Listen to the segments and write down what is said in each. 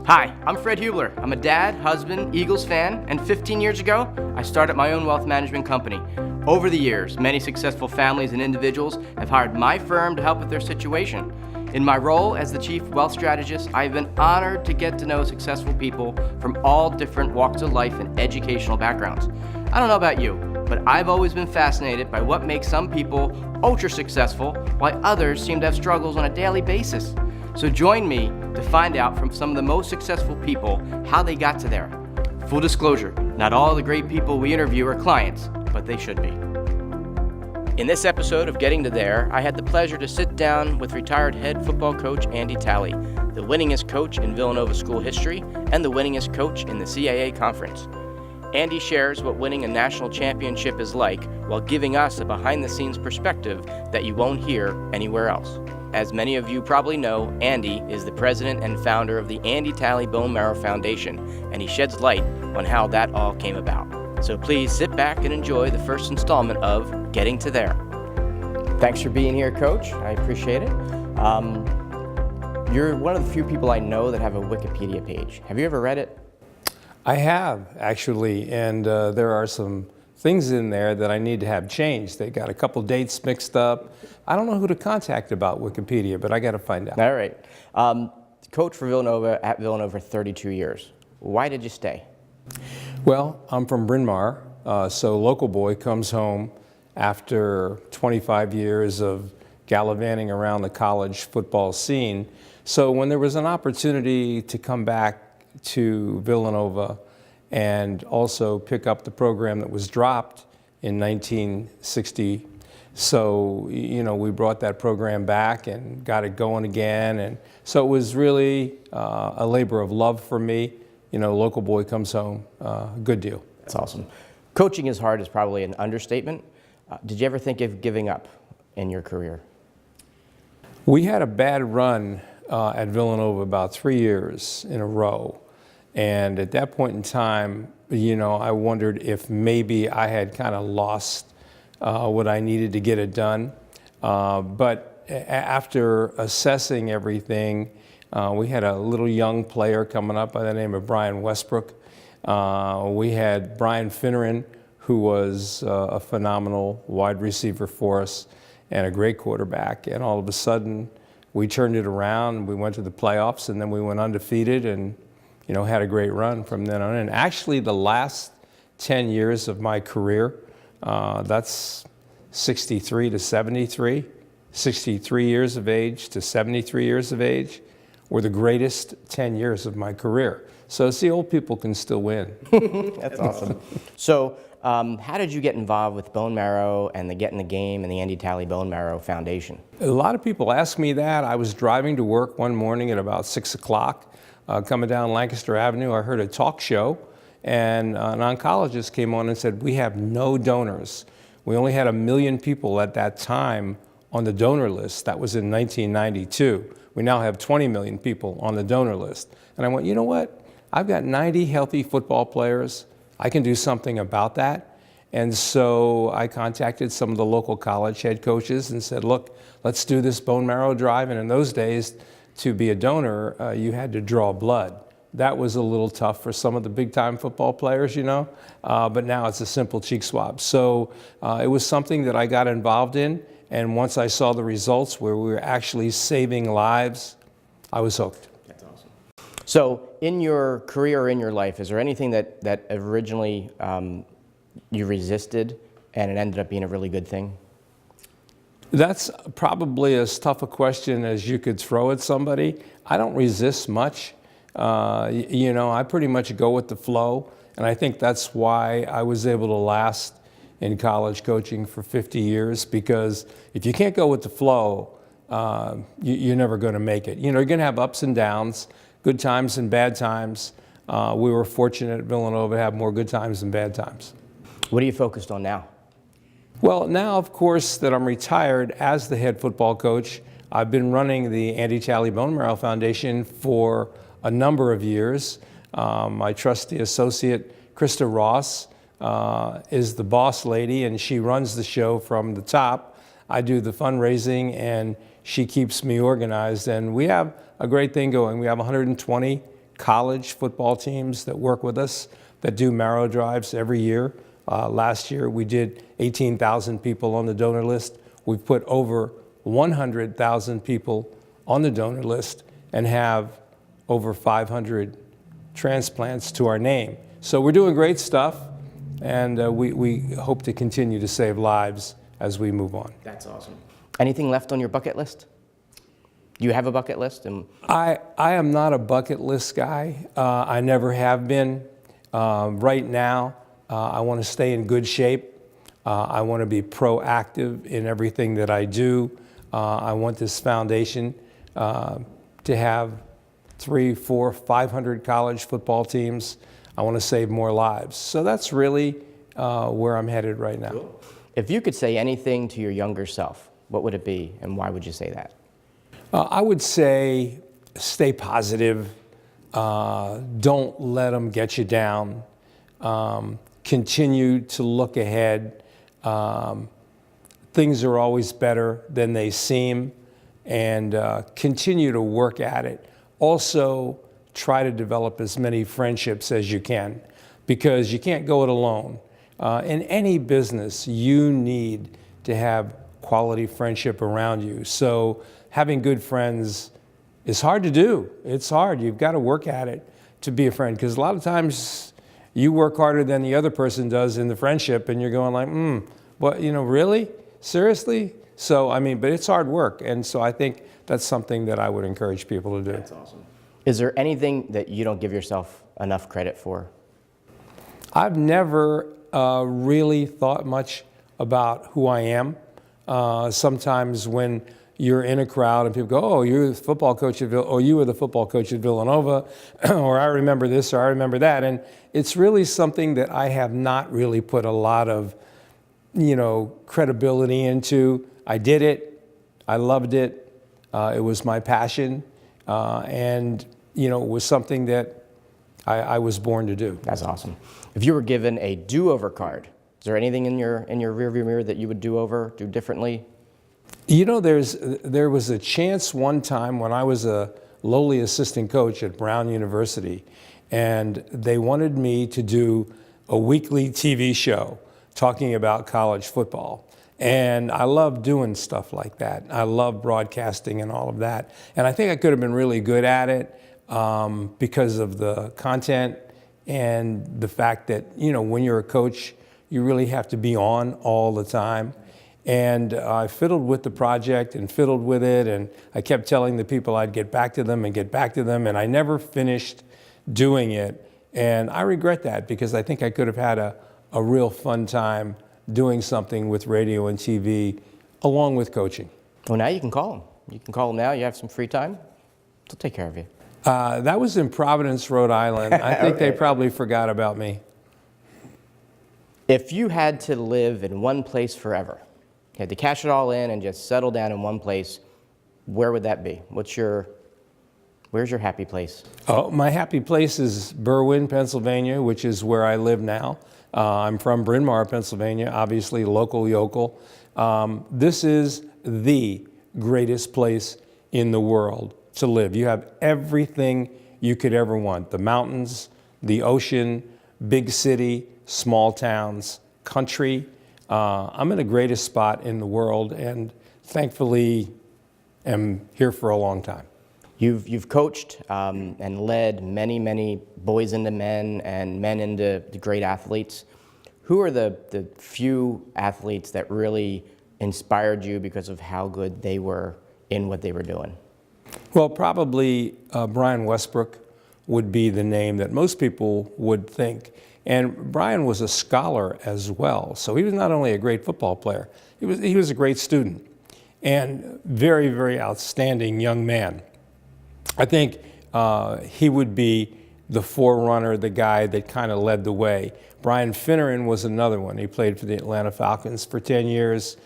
Hi, I'm Fred Hubler. I'm a dad, husband, Eagles fan, and 15 years ago, I started my own wealth management company. Over the years, many successful families and individuals have hired my firm to help with their situation. In my role as the chief wealth strategist, I've been honored to get to know successful people from all different walks of life and educational backgrounds. I don't know about you, but I've always been fascinated by what makes some people ultra successful while others seem to have struggles on a daily basis. So join me to find out from some of the most successful people how they got to there. Full disclosure, not all the great people we interview are clients, but they should be. In this episode of Getting to There, I had the pleasure to sit down with retired head football coach Andy Talley, the winningest coach in Villanova school history and the winningest coach in the CAA conference. Andy shares what winning a national championship is like while giving us a behind-the-scenes perspective that you won't hear anywhere else. As many of you probably know, Andy is the president and founder of the Andy Talley Bone Marrow Foundation, and he sheds light on how that all came about. So please sit back and enjoy the first installment of Getting to There. Thanks for being here, Coach. I appreciate it. You're one of the few people I know that have a Wikipedia page. Have you ever read it? I have, actually, and there are some things in there that I need to have changed. They got a couple dates mixed up. I don't know who to contact about Wikipedia, but I got to find out. All right. Coach for Villanova at Villanova 32 years. Why did you stay? Well, I'm from Bryn Mawr, so local boy comes home after 25 years of gallivanting around the college football scene. So when there was an opportunity to come back to Villanova and also pick up the program that was dropped in 1960. So, we brought that program back and got it going again. And so it was really a labor of love for me. Local boy comes home, good deal. That's awesome. Coaching is hard is probably an understatement. Did you ever think of giving up in your career? We had a bad run at Villanova about 3 years in a row. And at that point in time, I wondered if maybe I had kind of lost what I needed to get it done. But after assessing everything, we had a little young player coming up by the name of Brian Westbrook. We had Brian Finneran, who was a phenomenal wide receiver for us and a great quarterback. And all of a sudden, we turned it around. We went to the playoffs, and then we went undefeated and had a great run from then on. And actually, the last 10 years of my career, that's 63 to 73, 63 years of age to 73 years of age, were the greatest 10 years of my career. So see, old people can still win. That's awesome. So how did you get involved with Bone Marrow and the Get in the Game and the Andy Talley Bone Marrow Foundation? A lot of people ask me that. I was driving to work one morning at about 6 o'clock. Coming down Lancaster Avenue, I heard a talk show, and an oncologist came on and said, "We have no donors." We only had 1 million people at that time on the donor list. That was in 1992. We now have 20 million people on the donor list. And I went, you know what? I've got 90 healthy football players. I can do something about that. And so I contacted some of the local college head coaches and said, look, let's do this bone marrow drive. And in those days, to be a donor, you had to draw blood. That was a little tough for some of the big-time football players, but now it's a simple cheek swab. So it was something that I got involved in, and once I saw the results where we were actually saving lives, I was hooked. That's awesome. So in your career or in your life, is there anything that originally you resisted and it ended up being a really good thing? That's probably as tough a question as you could throw at somebody. I don't resist much. I pretty much go with the flow, and I think that's why I was able to last in college coaching for 50 years, because if you can't go with the flow, you're never going to make it. You're going to have ups and downs, good times and bad times. We were fortunate at Villanova to have more good times than bad times. What are you focused on now? Well, now, of course, that I'm retired as the head football coach, I've been running the Andy Talley Bone Marrow Foundation for a number of years. My trusty associate, Krista Ross, is the boss lady, and she runs the show from the top. I do the fundraising, and she keeps me organized. And we have a great thing going. We have 120 college football teams that work with us that do Marrow drives every year. Last year we did 18,000 people on the donor list. We've put over 100,000 people on the donor list and have over 500 transplants to our name. So we're doing great stuff, and we hope to continue to save lives as we move on. That's awesome. Anything left on your bucket list? Do you have a bucket list? I am not a bucket list guy. I never have been. Right now, I want to stay in good shape. I want to be proactive in everything that I do. I want this foundation to have 300, 400, 500 college football teams. I want to save more lives. So that's really where I'm headed right now. Cool. If you could say anything to your younger self, what would it be, and why would you say that? I would say stay positive. Don't let them get you down. Continue to look ahead. Things are always better than they seem, and continue to work at it. Also, try to develop as many friendships as you can, because you can't go it alone. In any business, you need to have quality friendship around you. So having good friends is hard to do. It's hard. You've got to work at it to be a friend, because a lot of times you work harder than the other person does in the friendship, and you're going like, what, really? Seriously? So, but it's hard work, and so I think that's something that I would encourage people to do. That's awesome. Is there anything that you don't give yourself enough credit for? I've never really thought much about who I am. Sometimes when you're in a crowd and people go, oh, you're the football coach at or you were the football coach at Villanova, or I remember this, or I remember that. And it's really something that I have not really put a lot of, credibility into. I did it. I loved it. It was my passion. And, it was something that I was born to do. That's awesome. If you were given a do-over card, is there anything in your rearview mirror that you would do differently? There was a chance one time when I was a lowly assistant coach at Brown University, and they wanted me to do a weekly TV show talking about college football. And I love doing stuff like that. I love broadcasting and all of that. And I think I could have been really good at it because of the content and the fact that, when you're a coach, you really have to be on all the time. And I fiddled with the project and fiddled with it, and I kept telling the people I'd get back to them, and I never finished doing it. And I regret that, because I think I could have had a real fun time doing something with radio and TV along with coaching. Well, now you can call them. You can call them now. You have some free time. They'll take care of you. That was in Providence, Rhode Island. I think Okay. They probably forgot about me. If you had to live in one place forever, you had to cash it all in and just settle down in one place, where would that be? Where's your happy place? Oh, my happy place is Berwyn, Pennsylvania, which is where I live now. I'm from Bryn Mawr, Pennsylvania, obviously local yokel. This is the greatest place in the world to live. You have everything you could ever want. The mountains, the ocean, big city, small towns, country. I'm in the greatest spot in the world, and thankfully am here for a long time. You've coached and led many boys into men and men into great athletes. Who are the few athletes that really inspired you because of how good they were in what they were doing? Well, probably Brian Westbrook would be the name that most people would think. And Brian was a scholar as well. So he was not only a great football player, he was a great student and very outstanding young man. I think he would be the forerunner, the guy that kind of led the way. Brian Finneran was another one. He played for the Atlanta Falcons for 10 years.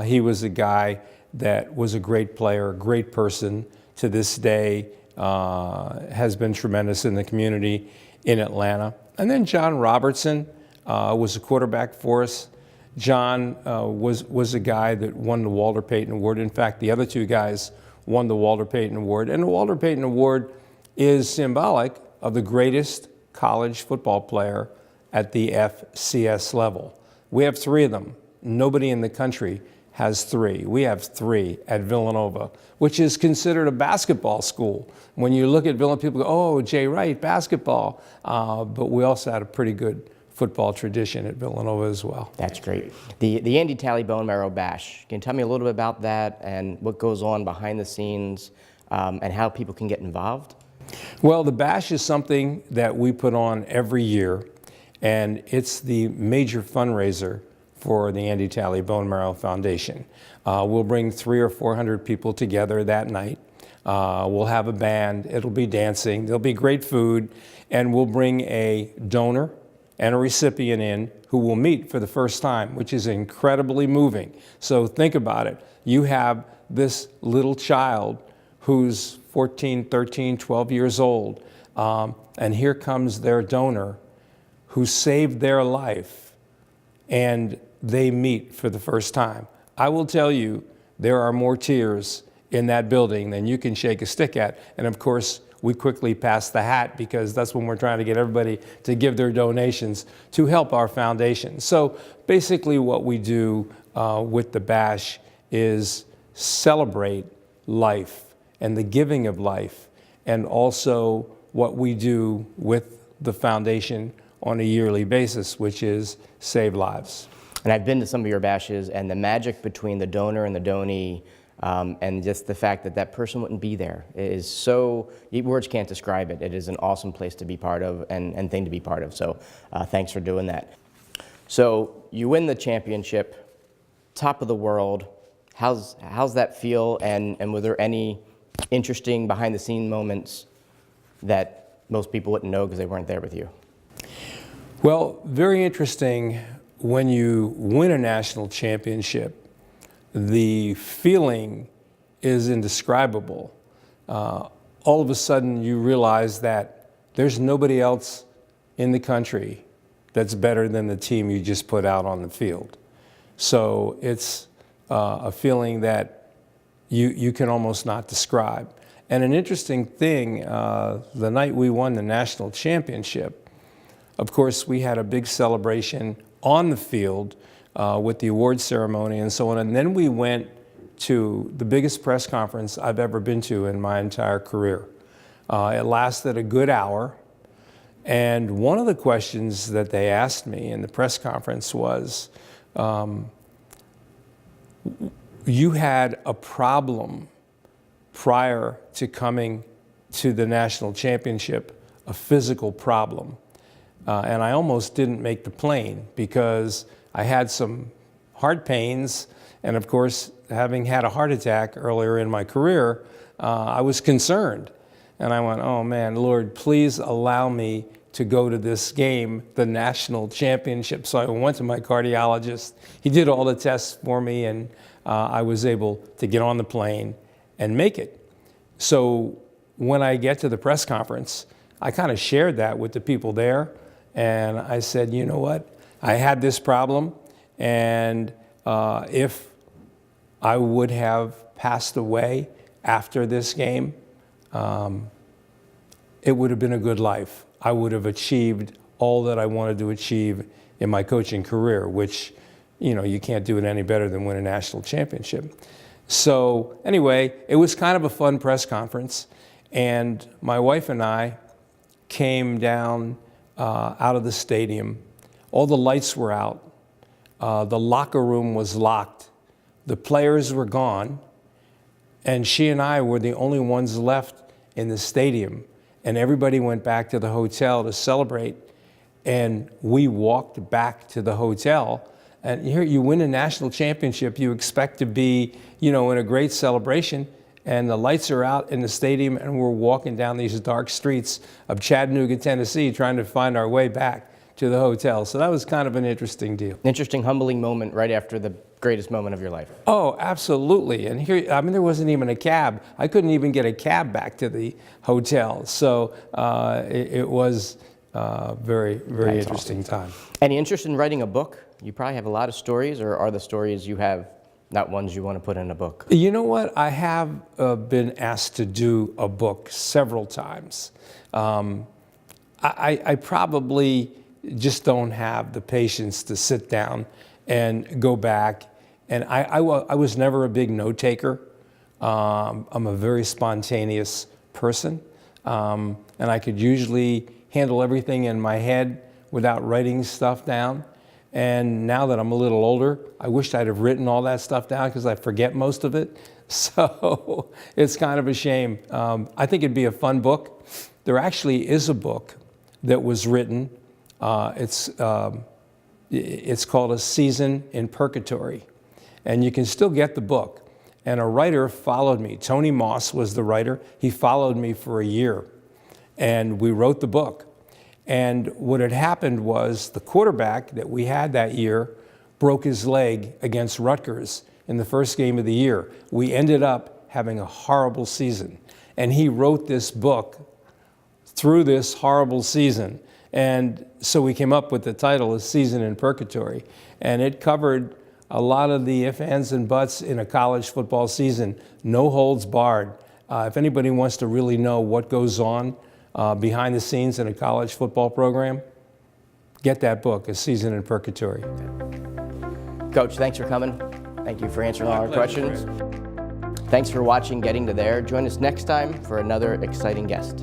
He was a guy that was a great player, a great person to this day, has been tremendous in the community in Atlanta. And then John Robertson was a quarterback for us. John was a guy that won the Walter Payton Award. In fact, the other two guys won the Walter Payton Award. And the Walter Payton Award is symbolic of the greatest college football player at the FCS level. We have 3 of them. Nobody in the country has 3. We have 3 at Villanova, which is considered a basketball school. When you look at Villanova, people go, oh, Jay Wright, basketball. But we also had a pretty good football tradition at Villanova as well. That's great. The Andy Talley Bone Marrow Bash. Can you tell me a little bit about that and what goes on behind the scenes and how people can get involved? Well, the Bash is something that we put on every year, and it's the major fundraiser for the Andy Talley Bone Marrow Foundation. We'll bring 300 or 400 people together that night. We'll have a band, it'll be dancing, there'll be great food, and we'll bring a donor and a recipient in who will meet for the first time, which is incredibly moving. So think about it. You have this little child who's 14, 13, 12 years old, and here comes their donor who saved their life, and they meet for the first time. I will tell you, there are more tears in that building than you can shake a stick at. And of course, we quickly pass the hat because that's when we're trying to get everybody to give their donations to help our foundation. So basically what we do with the Bash is celebrate life and the giving of life, and also what we do with the foundation on a yearly basis, which is save lives. And I've been to some of your bashes, and the magic between the donor and the donee, and just the fact that that person wouldn't be there is so, words can't describe it. It is an awesome place to be part of and thing to be part of. So thanks for doing that. So you win the championship, top of the world. How's that feel? And were there any interesting behind the scene moments that most people wouldn't know because they weren't there with you? Well, very interesting. When you win a national championship, the feeling is indescribable. All of a sudden, you realize that there's nobody else in the country that's better than the team you just put out on the field. So it's a feeling that you can almost not describe. And an interesting thing, the night we won the national championship, of course, we had a big celebration on the field with the award ceremony and so on. And then we went to the biggest press conference I've ever been to in my entire career. It lasted a good hour. And one of the questions that they asked me in the press conference was, you had a problem prior to coming to the national championship, a physical problem. And I almost didn't make the plane because I had some heart pains. And of course, having had a heart attack earlier in my career, I was concerned. And I went, oh man, Lord, please allow me to go to this game, the national championship. So I went to my cardiologist. He did all the tests for me, and I was able to get on the plane and make it. So when I get to the press conference, I kind of shared that with the people there. And I said, you know what? I had this problem, and if I would have passed away after this game, it would have been a good life. I would have achieved all that I wanted to achieve in my coaching career, which, you can't do it any better than win a national championship. So anyway, it was kind of a fun press conference, and my wife and I came down out of the stadium. All the lights were out. The locker room was locked. The players were gone. And she and I were the only ones left in the stadium. And everybody went back to the hotel to celebrate. And we walked back to the hotel. And here you win a national championship. You expect to be, in a great celebration. And the lights are out in the stadium, and we're walking down these dark streets of Chattanooga, Tennessee, trying to find our way back to the hotel. So that was kind of an interesting deal. Interesting, humbling moment right after the greatest moment of your life. Oh, absolutely. And here, there wasn't even a cab. I couldn't even get a cab back to the hotel. So it was a very, very interesting time. Any interest in writing a book? You probably have a lot of stories, or are the stories you have not ones you want to put in a book? You know what? I have been asked to do a book several times. I probably just don't have the patience to sit down and go back. And I was never a big note taker. I'm a very spontaneous person. And I could usually handle everything in my head without writing stuff down. And now that I'm a little older, I wish I'd have written all that stuff down because I forget most of it. So it's kind of a shame. I think it'd be a fun book. There actually is a book that was written. It's called A Season in Purgatory. And you can still get the book. And a writer followed me. Tony Moss was the writer. He followed me for a year. And we wrote the book. And what had happened was the quarterback that we had that year broke his leg against Rutgers in the first game of the year. We ended up having a horrible season. And he wrote this book through this horrible season. And so we came up with the title, A Season in Purgatory. And it covered a lot of the ifs, ands, and buts in a college football season, no holds barred. If anybody wants to really know what goes on behind the scenes in a college football program, get that book, A Season in Purgatory. Coach, thanks for coming. Thank you for answering all our questions. Fred. Thanks for watching Getting to There. Join us next time for another exciting guest.